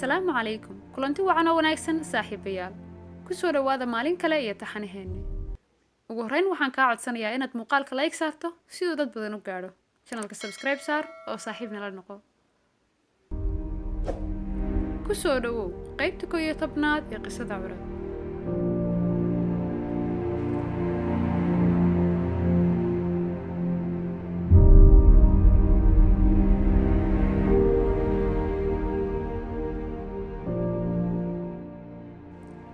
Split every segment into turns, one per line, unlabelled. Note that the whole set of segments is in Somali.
Assalaamu calaykum. Kulanti wacan oo wanaagsan saaxiibayaal. Ku soo dhawaada maalin kale iyo taxanaheennii. Ugu horreyn waxaan kaa codsanayaa inaad muuqaalka like saarto siduu dad badan u gaadho. Channelka subscribe saar oo saaxiib nala noqo. Ku soo dhawow qaybta 11aad ee qisada curad.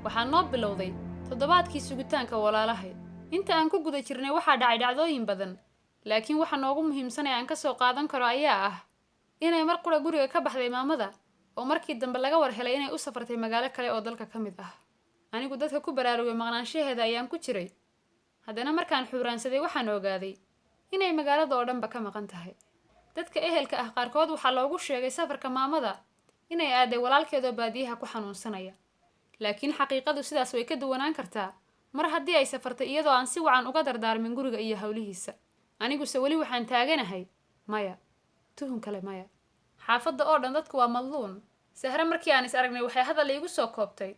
Waxaan noo bilowday toddobaadkii sugitaanka walaalahay. Inta aan ku guda jirnay waxaa dhacay dhacdooyin badan, laakiin waxa noogu muhiimsan ee aan ka soo qaadan karo ayaa ah inay mar qura guriga ka baxday maamada oo markii dambe laga war helay inay u safartay magaalo kale oo dalka ka mid ah. Anigu dadka ku baraarugay maqnaanshaheeda ayaan ku jiray. Haddana markaan xuuraansaday waxaan ogaaday inay magaalada oo dhanba ka maqan tahay. Dadka ehelka ah qaarkood waxaa loogu sheegay safarka maamada inay aaday walaalkeedoo baadiyaha ku xanuunsanaya. Laakiin xaqiiqadu sidaas way ka duwanaan kartaa mar haddii ay safartay iyadoo aan si wacan uga dardaarmin guriga iyo hawlihiisa. Aniguse weli waxaan taaganahay maya, tuhun kale maya. Xaafadda oo dhan dadku waa madluun. Sahre markii aan is aragnay waxay hadal iigu soo koobtay.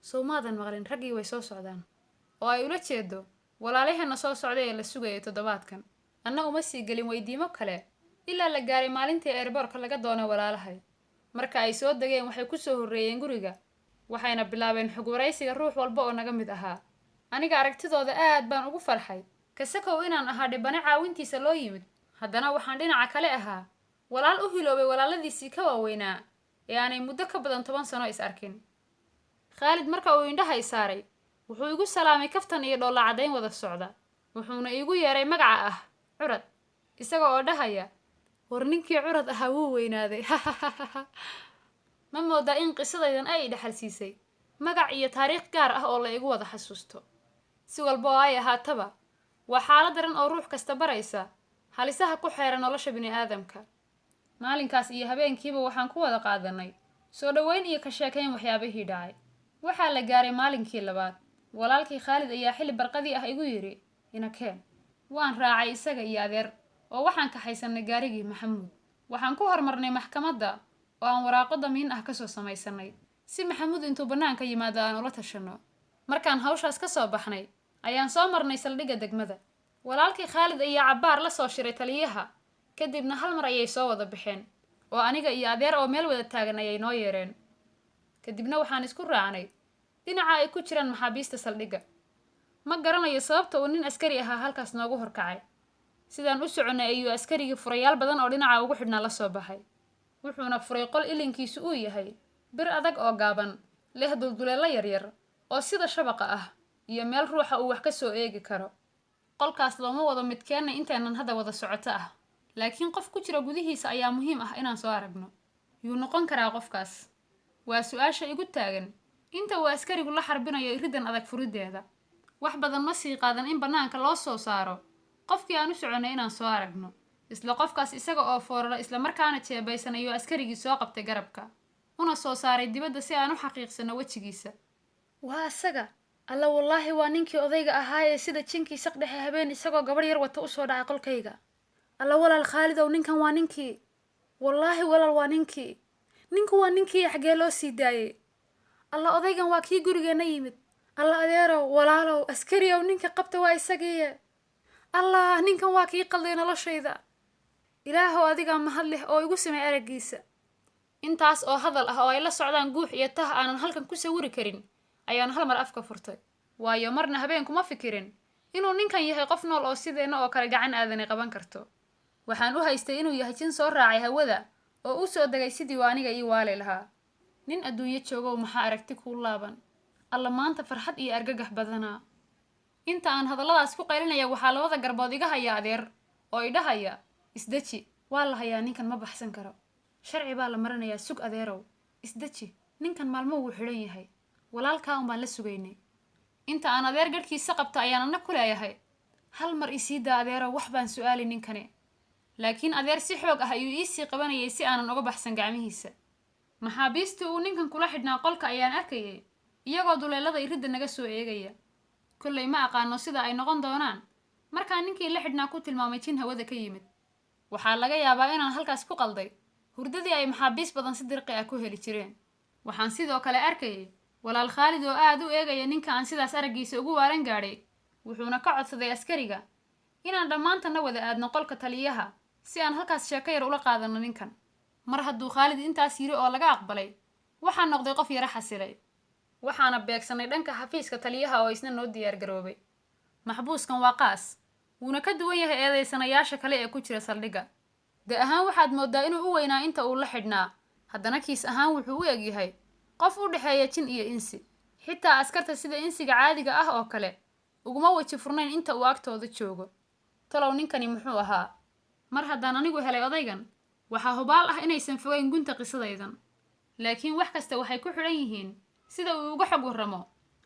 Soomaadan maqlin raggii way soo socdaan. Oo ay ula jeedo walaalaheena soo socday ee la sugayay toddobaadkan. Anna uma sii gelin weydiimo kale ilaa la gaaray maalintii airborka laga doonay walaalahay. Marka ay soo degeen waxay ku soo horreeyeen guriga. Waxayna bilaabeen xog waraysiga ruux walba oo naga mid ahaa. Aniga aragtidooda aad baan ugu farxay. Kasakow inaan ahaa dhibane caawintiisa loo yimid. Haddana waxaan dhinaca kale ahaa walaal u hiloobay walaaladiisii ka waaweynaa ee aanay muddo ka badan 10 sano is arkin. Khalid marka uu indhaha saaray wuxuu igu salaamay kaftan iyo dhoolla cadayn wada socda. Wuxuuna igu yeeray magaca ah Curad, isaga oo dhahaya war ninkii Curad ahaa wuu weynaaday. Ma moodaa in qisadaydan ay dhaxal siisay magac iyo taariikh gaar ah oo la igu wada xasuusto. Si walba oo ay ahaataba waa xaalad daran oo ruux kasta baraysa halisaha ku xeeran nolosha bini'aadamka. Maalinkaas iyo habeenkiiba waxaan ku wada qaadanay soo dhaweyn iyo ka sheekayn waxyaabihii dhacay. Waxaa la gaaray maalinkii labaad. Walaalkii Khalid ayaa xilli barqadii ah igu yiri inakeen. Waan raacay isaga iyo adeer oo waxaan ka haysanay gaarigii Maxamuud. Waxaan ku hormarnay maxkamadda oo aan waraaqo damiin ah ka soo samaysanay si Maxamuud intuu banaanka yimaado aan ula tashano. Markaan hawshaas ka soo baxnay ayaan soo marnay saldhigga degmada. Walaalkii Khalid ayaa cabbaar la soo shiray taliyaha, kadibna hal mar ayay soo wada bixeen oo aniga iyo adeer oo meel wada taagan ayay noo yeereen. Kadibna waxaan isku raacnay dhinaca ay ku jiraan maxaabiista saldhigga. Ma garanayo sababta uu nin askari ahaa halkaas noogu horkacay. Sidaan u soconay ayuu askarigii furayaal badan oo dhinaca ugu xidhnaa la soo baxay. Wuxuuna furay qol ilinkiisu uu yahay bir adag oo gaaban leh dulduleelo yaryar oo sida shabaqa ah iyo meel ruuxa uu wax ka soo eegi karo. Qolkaas looma wado midkeenna intaanan hadda wada socoto ah, laakiin qof ku jira gudihiisa ayaa muhiim ah inaan soo aragno. Yuu noqon karaa qofkaas? Waa su'aasha igu taagan inta uu askarigu la xarbinayo iridan adag furideeda. Wax badan ma sii qaadan in banaanka loo soo saaro qofkii aan u soconay inaan soo aragno. Isla qofkaas isaga oo foorara isla markaana jeebaysan ayuu askarigii soo qabtay garabka una soo saaray dibadda si aan u xaqiiqsano wajigiisa. Waa asaga. Alla wallaahi waa ninkii odayga ahaa ee sida jinkii saq dhexe habeen isagoo gabar yar wata u soo dhacay qolkayga. Alla walaal Khalid oo ninkan waa ninkii. Wallaahi walaal waa ninkii. Ninku waa ninkii xagee loo sii daayay. Alla odaygan waa kii gurigeena yimid. Alla adeerow walaalow askari oo ninka qabta waa isagii. Allah ninkan waa kii qalday noloshayda. Ilaahow adiga mahad leh oo igu samay aragiisa. Intaas oo hadal ah oo ay la socdaan guux iyo tah aanan halkan ku sawiri karin ayaan hal mar afka furtay. Waayo marna habeen kuma fikirin inuu ninkan yahay qof nool oo sideena oo kale gacan aadan qaban karto. Waxaan u haystay inuu yahay jin soo raacay hawada oo u soo dagay sidii waaniga ii waali lahaa. Nin adduunyo joogo maxaa aragti ku laaban. Alla maanta farxad iyo argagax badanaa. Inta aan hadalladaas ku qaylinaya waxaa labada garbood iga haya adeer oo idhahaya isdaji. Waa la hayaa ninkan ma baxsan karo. Sharci baa la maranayaa sug adeerow. Isdaji. Ninkan maalmo wuu xidhan yahay. Walaalkaa baan la sugaynay. Inta aan adeer garkiisa qabta ayaan anna ku leeyahay. Hal mar isii daa adeerow wax baan su'aali ninkane. Laakiin adeer si xoog ah ayuu ii sii qabanayay si aanan uga baxsan gacmihiisa. Maxaabiistii uu ninkan kula xidhnaa qolka ayaan arkayay iyagoo duleelada iridda naga soo eegaya. Kullay ma aqaano sida ay noqon doonaan. Markaa ninkii la xidhnaa ku tilmaamay jin hawada ka yimid. Waxaa laga yaabaa inaan halkaas ku qalday hurdadii ay maxaabiis badan si dirqi ah ku heli jireen. waxaan sidoo kale arkayay walaal Khaalid oo aad u eegaya ninka aan sidaas araggiisa ugu waaran gaadhay, wuxuuna ka codsaday askariga inaan dhammaantana wada aadno qolka taliyaha si aan halkaas sheeko yar ula qaadano ninkan. mar hadduu Khaalid intaas yiri oo laga aqbalay, waxaan noqday qof yara xasilay, waxaana beegsanay dhanka xafiiska taliyaha oo isna noo diyaar garoobay. maxbuuskan waa Qaas, wuuna ka duwan yahay eedeysanayaasha kale ee ku jira saldhigga. de ahaan waxaad moodaa inuu u weynaa inta uu la xidhnaa, haddana kiis ahaan wuxuu u egyahay qof u dhexeeya jin iyo insi. xitaa askarta sida insiga caadiga ah oo kale uguma waji furnayn inta uu agtooda joogo. talow ninkani muxuu ahaa? mar haddaan anigu helay odaygan, waxaa hubaal ah inaysan fogeyn gunta qisadaydan, laakiin wax kasta waxay ku xidhan yihiin sida uu uga xog warramo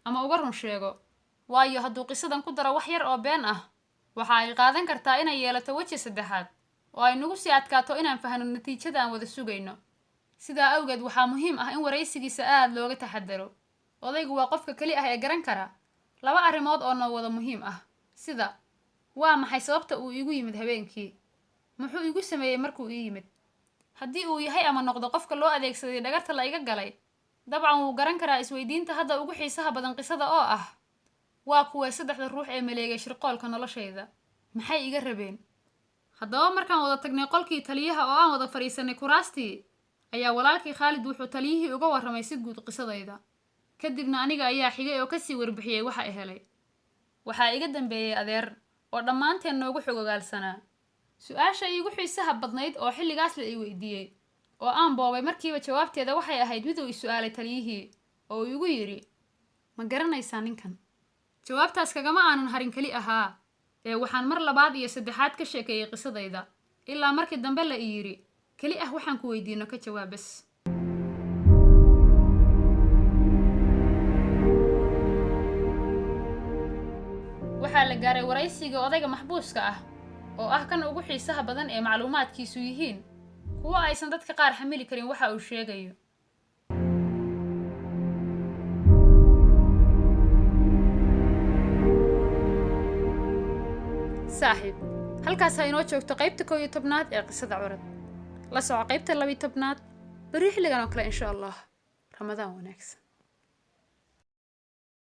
ama uga run sheego. waayo hadduu qisadan ku daro wax yar oo been ah, waxa ay qaadan kartaa inay yeelato weji saddexaad oo ay nagu sii adkaato inaan fahno natiijada aan wada sugayno. sidaa awgeed waxaa muhiim ah in waraysigiisa aad looga taxadaro. odaygu waa qofka keli ah ee garan kara laba arrimood oo noo wada muhiim ah, sida waa maxay sababta uu iigu yimid habeenkii, muxuu iigu sameeyey markuu ii yimid. haddii uu yahay ama noqdo qofka loo adeegsaday dhagarta la iga galay, dabcan wuu garan karaa isweydiinta hadda ugu xiisaha badan qisada oo ah waa kuwee saddexda ruux ee maleegay shirqoolka noloshayda, maxay iga rabeen. haddaba markaan wada tagnay qolkii taliyaha oo aan wada fadhiisanay kuraastii, ayaa walaalkii Khaalid wuxuu taliyihii uga warramay si guud qisadayda. kadibna aniga ayaa xigay oo kasii warbixiyey waxa ay helay. waxaa iga dambeeyey adeer oo dhammaanteen noogu xog ogaalsanaa. su-aasha iigu xiisaha badnayd oo xilligaas la ii weydiiyey oo aan boobay markiiba jawaabteeda waxay ahayd mid uu is-su'aalay taliyihii oo iigu yidhi, ma garanaysaa ninkan? jawaabtaas kagama aanan harin keli ahaa, ee waxaan mar labaad iyo saddexaad ka sheekeeyey qisadayda, ilaa markii dambe la ii yidhi keli ah waxaan ku weydiino ka jawaab bas. waxaa la gaaray waraysiga odayga maxbuuska ah oo ah kan ugu xiisaha badan ee macluumaadkiisu yihiin kuwa aysan dadka qaar xamili karin waxa uu sheegayo. saaxiib, halkaas ha inoo joogto qaybta 11aad ee qisada curad. la soco qaybta 12aad bari xilligan oo kale insha Allah. ramadaan wanaagsan.